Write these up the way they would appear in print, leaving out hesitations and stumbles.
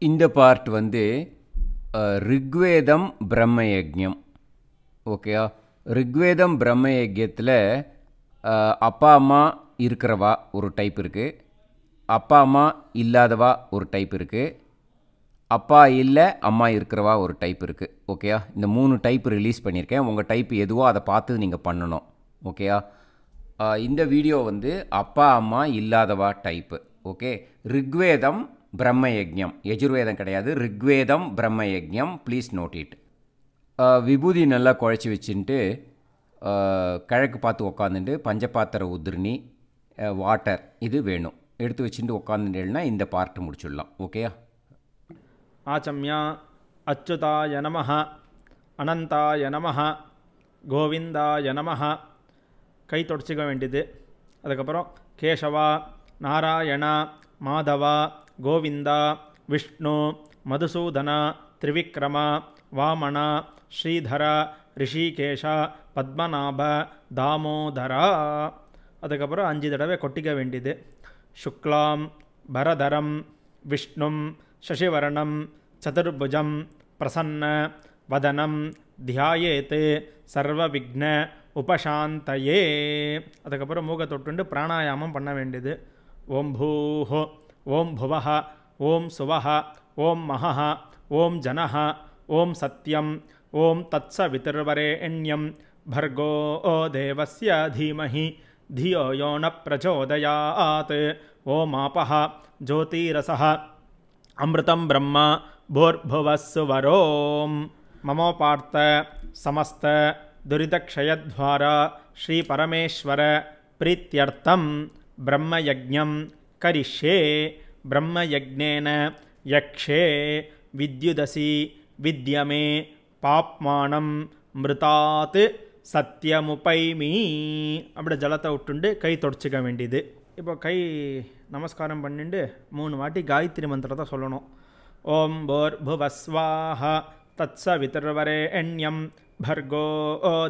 இந்த பார்ட் வந்து ரிக்வேதம் பிரம்மயஜ்ஞம். ஓகேயா? ரிக்வேதம் பிரம்மயஜ்யத்தில் அப்பா அம்மா இருக்கிறவா ஒரு டைப் இருக்குது, அப்பா அம்மா இல்லாதவா ஒரு டைப் இருக்குது, அப்பா இல்லை அம்மா இருக்கிறவா ஒரு டைப் இருக்குது. ஓகேயா? இந்த 3 டைப் ரிலீஸ் பண்ணியிருக்கேன். உங்கள் டைப் எதுவோ அதை பார்த்து நீங்கள் பண்ணணும். ஓகேயா? இந்த வீடியோ வந்து அப்பா அம்மா இல்லாதவா டைப்பு. ஓகே. ரிக்வேதம் பிரம்மயஜ்ஞம், யஜுர்வேதம் கிடையாது, ரிக்வேதம் பிரம்மயஜ்ஞம். Please note it. விபூதி நல்லா குழச்சி வச்சுட்டு கிழக்கு பார்த்து உக்காந்துட்டு பஞ்சபாத்திர உதிர்னி வாட்டர் இது வேணும் எடுத்து வச்சுட்டு உட்காந்துட்டேன்னா இந்த பார்ட்டு முடிச்சுடலாம். ஓகேயா? ஆச்சம்யா அச்சுதாய நமஹ, அனந்தாய நமஹ, கோவிந்தாய நமஹ. கை தொடச்சிக்க வேண்டியது. அதுக்கப்புறம் கேசவா, நாராயணா, மாதவா, கோவிந்தா, விஷ்ணு, மதுசூதனா, திரிவிக்ரமா, வாமனா, ஸ்ரீதரா, ரிஷிகேஷா, பத்மநாப, தாமோதரா. அதுக்கப்புறம் 5 தடவை கொட்டிக்க வேண்டியது. சுக்லாம் பரதரம் விஷ்ணும் சசிவர்ணம் சதுர்புஜம் பிரசன்ன வதனம் தியாயேத் சர்வவிக்ன உபசாந்தயே. அதுக்கப்புறம் மூக தொட்டுண்டு பிராணாயாமம் பண்ண வேண்டியது. ஓம் பூஹ, ஓம் புவஹ, ஓம் சுவஹ, ஓம் மஹஹ, ஓம் ஜனஹ, ஓம் சத்யம், ஓம் தத்சவிதுர்வரேண்யம் भर्गो देवस्य धीमहि धियो यो न प्रचोदयात्. ओमापः ज्योतिरसः अमृतं ब्रह्म भूर्भुवस्सुवरोम्. ममोपार्थ समस्त दुरितक्षयद्वारा श्रीपरमेश्वर प्रीत्यर्थं ब्रह्मयज्ञं करिष्ये. ब्रह्मयज्ञेन यक्षे विद्युदसि विद्यमे पाप्मानं மிருதாத் சத்தியமுபைமீ. அப்படி ஜலத்தை விட்டுண்டு கை தொடச்சிக்க வேண்டியது. இப்போ கை நமஸ்காரம் பண்ணிட்டு 3 வாட்டி காயத்ரி மந்திரத்தை சொல்லணும். ஓம் பூர்புவஸ்வாஹ தத்சவிதுர்வரேண்யம் भर्गो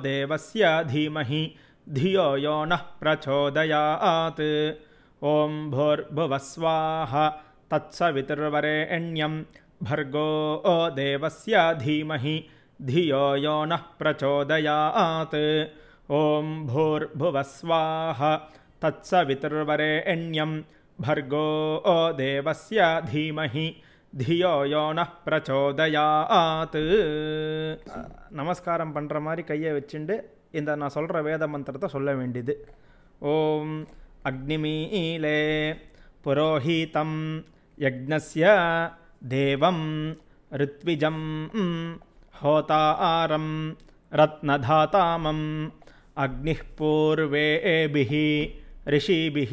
தேவஸ்ய धीमहि धियो यो नः प्रचोदयात्. ஓம் பூர்புவஸ்வாஹ தத்சவிதுர்வரேண்யம் भर्गो தேவஸ்ய धीमहि धियो यो नः प्रचोदयात्. ओम भूर्भुवस्वाः तत्सवितुर्वरेण्यं भर्गो देवस्य धीमहि धियो यो नः प्रचोदयात्. நமஸ்காரம் பண்ணுற மாதிரி கையை வச்சுண்டு இந்த நான் சொல்கிற வேத மந்திரத்தை சொல்ல வேண்டியது. ஓம் அக்னிமீலே புரோஹிதம் யக்ஞஸ்ய தேவம் ரித்விஜம் होतारं रत्नधातामं अग्निः पूर्वेभिः ऋषिभिः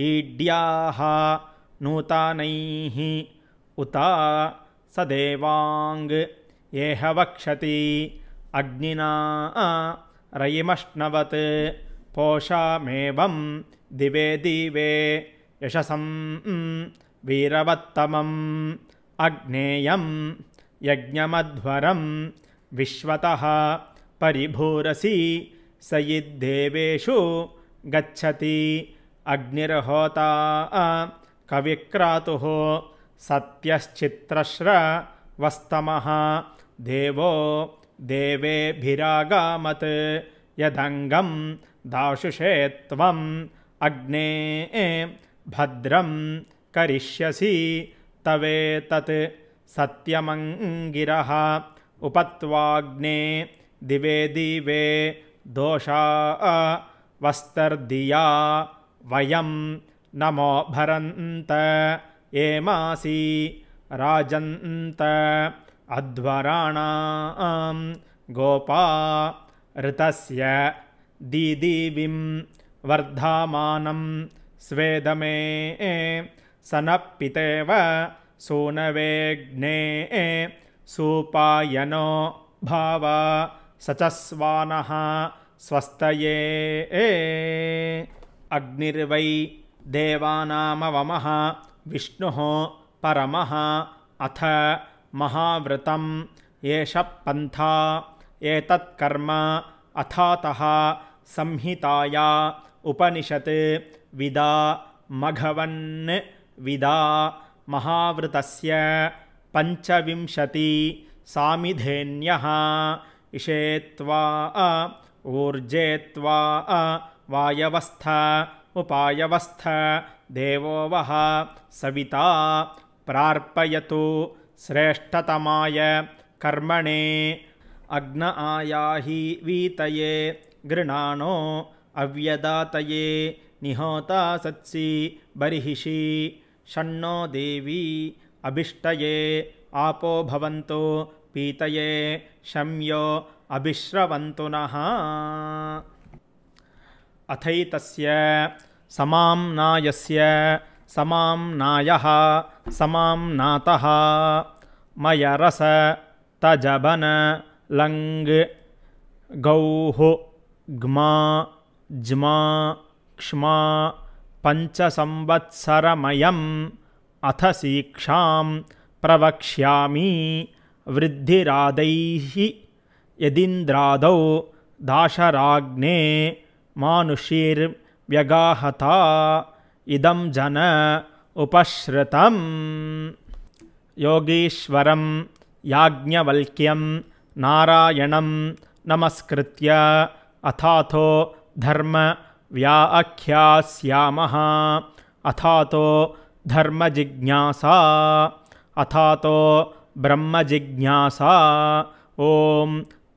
ईड्याः नूतनैः उता सदेवाङ्ग येह वक्षति अग्निना रयिमश्नवत् पोषामेवं दिवे दिवे यशसं वीरवत्तमम् अग्नेयं यज्ञमध्वरं विश्वतः परिभूरसि सयिद्देवेषु गच्छति. अग्निर्होता कविक्रातुः सत्यश्चित्रश्रवस्तमः देवो देवेभिरागामत्. यदङ्गं दाशुषे त्वम् अग्ने भद्रं करिष्यसि तवेतत् सत्यमङ्गिरः उपत्वाग्ने दिवे दिवे दोषा वस्तर्दिया वयं नमो भरन्त एमासि राजन्त अध्वराणां गोपा ऋतस्य दीदीविं वर्धमानं स्वेदमे सनपितेव सूनवेग्ने सूपायनो भाव सचस्वानः स्वस्तये. अग्निर्वै देवानामवमः विष्णुः परमः अथ महाव्रतं एष पन्था एतत्कर्म अथातः संहिताया उपनिषत् विदा मघवन् विदा महावृतस्य पञ्चविंशति सामिधेन्यः इषेत्वा ऊर्जेत्वा वायवस्थ उपायवस्थ देवो वः सविता प्रार्पयतु श्रेष्ठतमाय कर्मणे अग्न आयाहि वीतये गृणानो अव्यदातये निहोता सत्सि बर्हिषि षण्णो देवी अभिष्टये आपो भवन्तु पीतये शम्यो अभिश्रवन्तु नः अथैतस्य समाम्नायस्य समाम्नायः समाम्नातः मयरस तजबन लङ् गौः ग्मा ज्मा क्ष्मा पञ्चसंवत्सरमयम् अथ शिक्षां प्रवक्ष्यामि वृद्धिरादैः यदिन्द्रादौ दाशराग्ने मानुषीर्व्यगाहता इदं जन उपश्रुतम् योगीश्वरं याज्ञवल्क्यं नारायणं नमस्कृत्य अथातो धर्म व्याख्यास्यामः अथातो धर्मजिज्ञासा अथातो ब्रह्मजिज्ञासा ॐ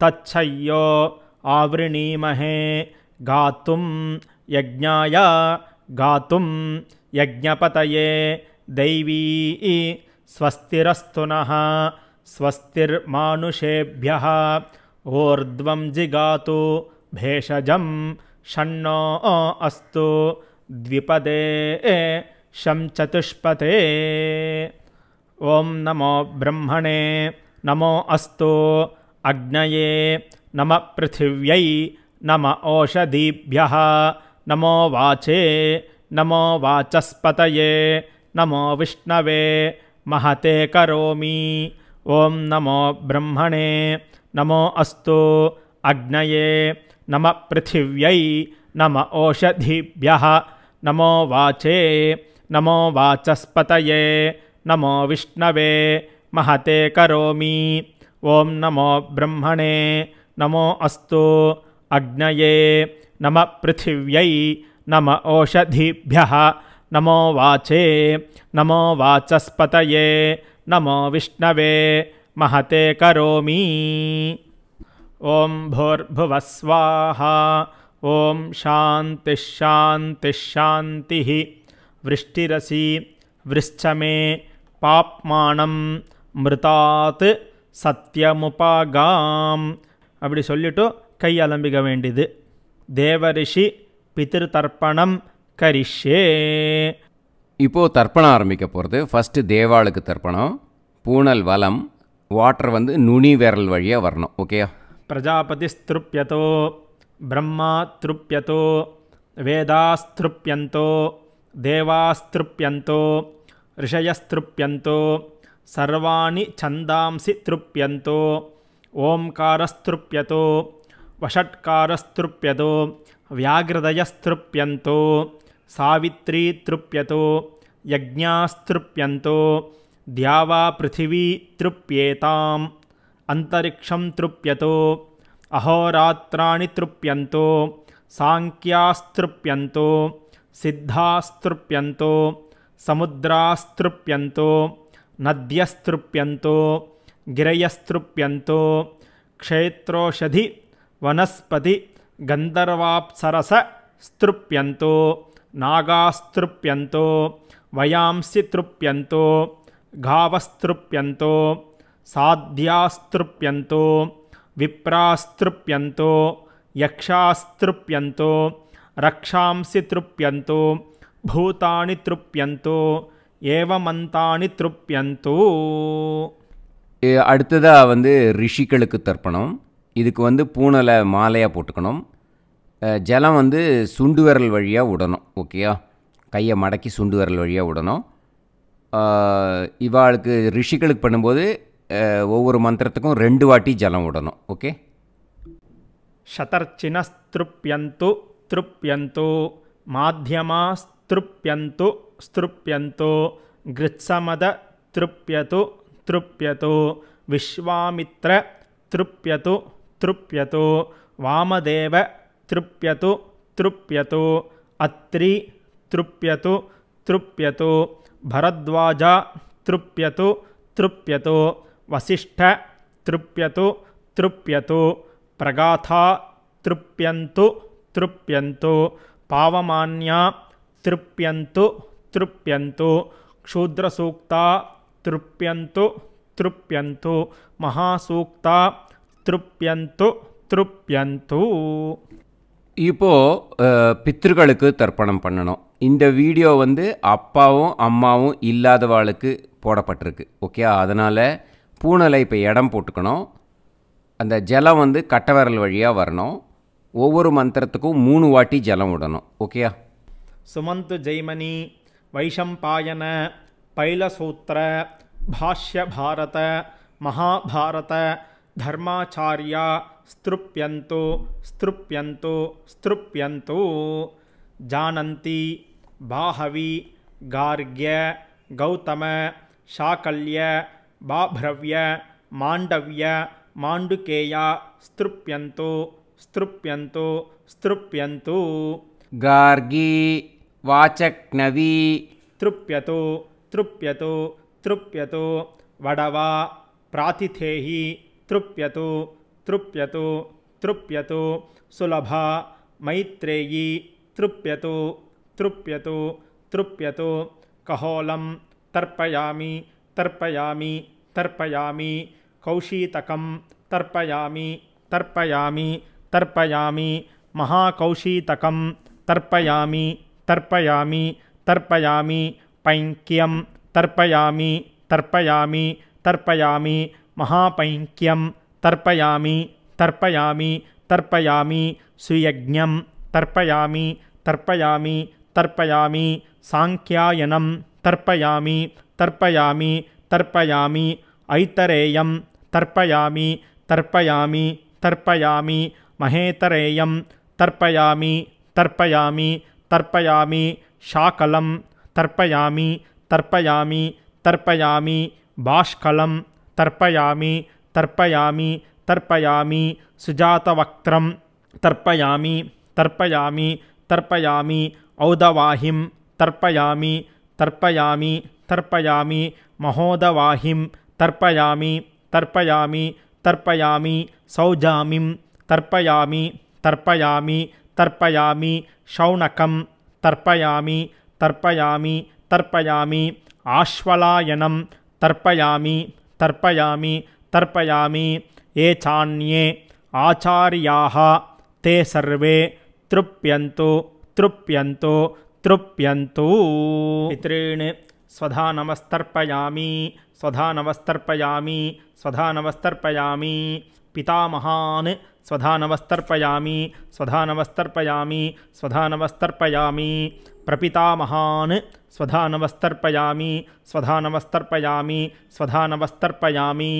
तच्छय्यो आवृणीमहे गातुं यज्ञाय गातुं यज्ञपतये दैवी स्वस्तिरस्तु नः स्वस्तिर्मानुषेभ्यः ऊर्ध्वं जिगातु भेषजं षण्णो अस्तु द्विपदे शं चतुष्पदे ॐ नमो ब्रह्मणे नमो अस्तु अग्नये नमः पृथिव्यै नम ओषधीभ्यः नमो वाचे नमो वाचस्पतये नमो विष्णवे महते करोमि ॐ नमो ब्रह्मणे नमो अस्तु अग्नये नमः पृथिव्यै नम ओषधीभ्यः नमो वाचे नमो वाचस्पतये नमो विष्णवे महते करोमि ॐ नमो ब्रह्मणे नमो अस्तु अग्नये नमः पृथिव्यै नम ओषधीभ्यः नमो वाचे नमो वाचस्पतये नमो विष्णवे महते करोमि ॐ भूर्भुवः स्वाहा ॐ शान्तिः शान्तिः शान्तिः वृष्टिरसि वृश्चमे पाप्मानं மிருதாத் சத்யமுபாகாம் அப்படி சொல்லிட்டு கை அலம்பிக்க வேண்டியது. தேவரிஷி பிதிரு தர்ப்பணம் கரிஷ்யே. இப்போது தர்ப்பணம் ஆரம்பிக்க போகிறது. ஃபஸ்ட்டு தேவாளுக்கு தர்ப்பணம். பூனல் வலம், வாட்டர் வந்து நுனி விரல் வழியாக வரணும். ஓகேயா? பிரஜாபதிஸ்திருப்யதோ பிரம்மாத்ருப்யதோ வேதாஸ்திருப்யந்தோ தேவாஸ்திருப்யந்தோ ரிஷயஸ்திருப்யந்தோ சர்வாணி சந்தாம்சி திருப்யந்தோ ஓம்காரஸ்திருப்யதோ வஷட்காரஸ்திருப்யதோ வியாகிருதயஸ்திருப்யந்தோ சாவித்ரி திருப்யதோ யஜ்ஞாஸ்திருப்யந்தோ தியாவா பிருத்திவி திருப்யேதாம் அந்தரிக்ஷம் திருப்யதோ அஹோராத்ராணி திருப்யந்தோ சாங்கியாஸ்திருப்யந்தோ சித்தாஸ்திருப்யந்தோ சமுத்ராஸ்திருப்யந்தோ நத்யஸ்திருப்யந்தோ गिरयस्त्रुप्यन्तो क्षेत्रोषधि वनस्पति गन्धर्वाप्सरस स्त्रुप्यन्तो नागास्त्रुप्यन्तो वयांसि तृप्यन्तो घावस्त्रुप्यन्तो साध्यास्त्रुप्यन्तो विप्रास्त्रुप्यन्तो यक्षास्त्रुप्यन्तो रक्षांसि तृप्यन्तो भूतानि तृप्यन्तो एवमन्तानि तृप्यन्तो. அடுத்ததாக வந்து ரிஷிகளுக்கு தர்ப்பணம். இதுக்கு வந்து பூனலை மாலையாக போட்டுக்கணும். ஜலம் வந்து சுண்டு விரல் வழியாக விடணும். ஓகேயா? கையை மடக்கி சுண்டு விரல் வழியாக விடணும். இவாளுக்கு ரிஷிகளுக்கு பண்ணும்போது ஒவ்வொரு மந்திரத்துக்கும் 2 வாட்டி ஜலம் விடணும். ஓகே? शतर्चिनस्त्रुप्यन्तु तृप्यन्तु माध्यमास्त्रुप्यन्तु स्त्रुप्यन्तु गृत्समद तृप्यतु तृप्यतु विश्वामित्र तृप्यतु तृप्यतु वामदेव तृप्यतु तृप्यतु अत्रि तृप्यतु तृप्यतु भरद्वाज तृप्यतु तृप्यतु वसिष्ठ तृप्यतु तृप्यतु प्रगाथा तृप्यन्तु तृप्यन्तु पावमान्या तृप्यन्तु तृप्यन्तु क्षूद्रसूक्ता तृप्यन्तु तृप्यन्तु महासूक्ता तृप्यन्तु तृप्यन्तु. இப்போ பித்ருக்களுக்கு தர்ப்பணம் பண்ணணும். இந்த வீடியோ வந்து அப்பாவும் அம்மாவும் இல்லாதவாளுக்கு போடப்பட்டிருக்கு. ஓகே, அதனால் பூனலை இப்போ இடம் போட்டுக்கணும். அந்த ஜலம் வந்து கட்டவரல் வழியாக வரணும். ஒவ்வொரு மந்திரத்துக்கும் 3 வாட்டி ஜலம் விடணும். ஓகேயா? சுமந்து ஜெய்மனி வைஷம்பாயன பைலசூத்திர பாஷ்ய பாரத மகாபாரத धर्माचार्या स्तृप्यन्तु स्तृप्यन्तु स्तृप्यन्तु जानन्ति बाहवी गार्ग्य गौतम शाकल्य बाभ्रव्य माण्डव्य माण्डुकेया स्तृप्यन्तु स्तृप्यन्तु स्तृप्यन्तु गार्गी वाचक्नवी तृप्यतु तृप्यतु तृप्यतु वडवा प्रातिथेहि तृप्यतु तृप्यतु तृप्यतु सुलभा मैत्रेयी तृप्यतु तृप्यतु तृप्यतु कहोलं तर्पयामि तर्पयामि तर्पयामि कौशीतकं तर्पयामि तर्पयामि तर्पयामि महाकौशीतकं तर्पयामि तर्पयामि तर्पयामि पैङ्क्यं तर्पयामि तर्पयामि तर्पयामि महापैङ्क्यं तर्पयामि तर्पयामि तर्पयामि सुयज्ञं तर्पयामि तर्पयामि तर्पयामि सांख्यायनं तर्पयामि तर्पयामि तर्पयामि ऐतरेयं तर्पयामि तर्पयामि तर्पयामि महेतरेयं तर्पयामि तर्पयामि तर्पयामि शाकलं तर्पयामि तर्पयामि तर्पयामि बाष्कलं तर्पयामि तर्पयामि तर्पयामि सुजातवक्त्रं तर्पयामि तर्पयामि तर्पयामि औदवाहिं तर्पयामि तर्पयामि तर्पयामि महोदवाहिं तर्पयामि तर्पयामि तर्पयामि सौजामिं तर्पयामि तर्पयामि तर्पयामि शौनकं तर्पयामि तर्पयामि तर्पयामि आश्वलायनं तर्पयामि तर्पयामि तर्पयामि ये चान्ये आचार्याः ते सर्वे तृप्यन्तु तृप्यन्तु तृप्यन्तु. पितॄन् स्वधा नमस्तर्पयामि स्वधा नमस्तर्पयामि स्वधा नमस्तर्पयामि. पितामहान् स्वधा नमस्तर्पयामि स्वधा नमस्तर्पयामि स्वधा नमस्तर्पयामि. प्रपितामहान् स्वधा नमस्तर्पयामि स्वधा नमस्तर्पयामि स्वधा नमस्तर्पयामि.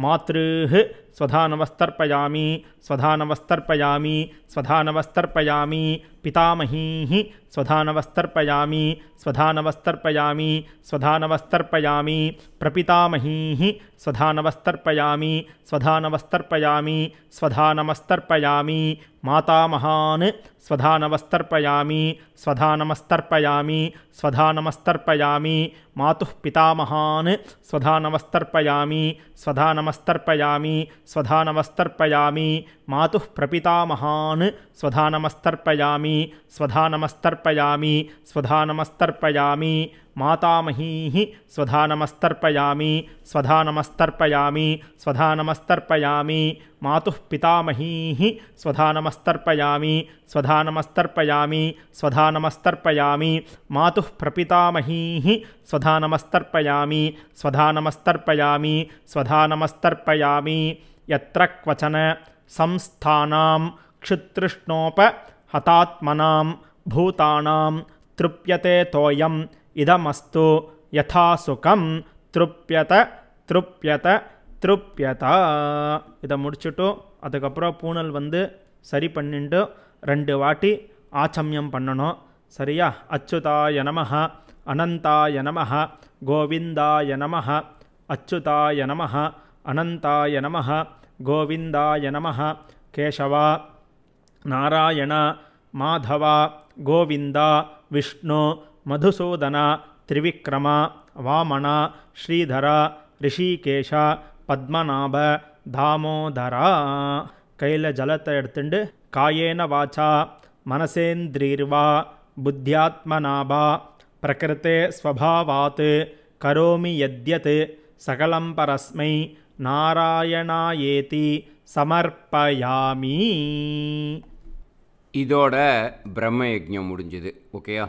मातृः स्वधा नमस्तर्पयामि स्वधा नमस्तर्पयामि स्वधा नमस्तर्पयामि. पितामहीः स्वधा नमस्तर्पयामि स्वधा नमस्तर्पयामि स्वधा नमस्तर्पयामि. प्रपितामहीः स्वधा नमस्तर्पयामि स्वधा नमस्तर्पयामि स्वधा नमस्तर्पयामि. मातामहान् स्वधा नमस्तर्पयामि स्वधा नमस्तर्पयामि स्वधा नमस्तर्पयामि. मातुः पितामहान् स्वधा नमस्तर्पयामि स्वधा नमस्तर्पयामि स्वधा नमस्तर्पयामि. मातुः प्रपितामहान् स्वधा नमस्तर्पयामि स्वधा नमस्तर्पयामि स्वधा नमस्तर्पयामि. मातामहीः स्वधा नमस्तर्पयामि स्वधा नमस्तर्पयामि स्वधा नमस्तर्पयामि. मातुः पितामहीः स्वधा नमस्तर्पयामि स्वधा नमस्तर्पयामि स्वधा नमस्तर्पयामि. मातुः प्रपितामहीः स्वधा नमस्तर्पयामि स्वधा नमस्तर्पयामि स्वधा नमस्तर्पयामि. यत्र क्वचन संस्थानां क्षुतृष्णोपहतात्मनां भूतानां तृप्यते तोयम् இதமஸ்து யதா சுகம் திருப்யத திருப்யத திருப்யத. இதை முடிச்சுட்டு அதுக்கப்புறம் பூனல் வந்து சரி பண்ணிட்டு 2 வாட்டி ஆச்சமியம் பண்ணணும். சரியா? அச்சுதாய நமஹ अनन्ताय नमः गोविन्दाय नमः अच्युताय नमः अनन्ताय नमः गोविन्दाय नमः केशव नारायण माधव गोविन्द विष्णु मधुसूदन त्रिविक्रम वामन श्रीधर ऋषिकेश पद्मनाभ दामोदर कैल जलते एडुत्तुंडु कायेन वाचा मनसेन्द्रिर्वा बुद्ध्यात्मनाभा प्रकृते स्वभावात् करोमि यद्यत् सकलं परस्मै नारायणायेति समर्पयामि. இதோட பிரம்ம யஜ்ஞம் முடிஞ்சது. ஓகேயா?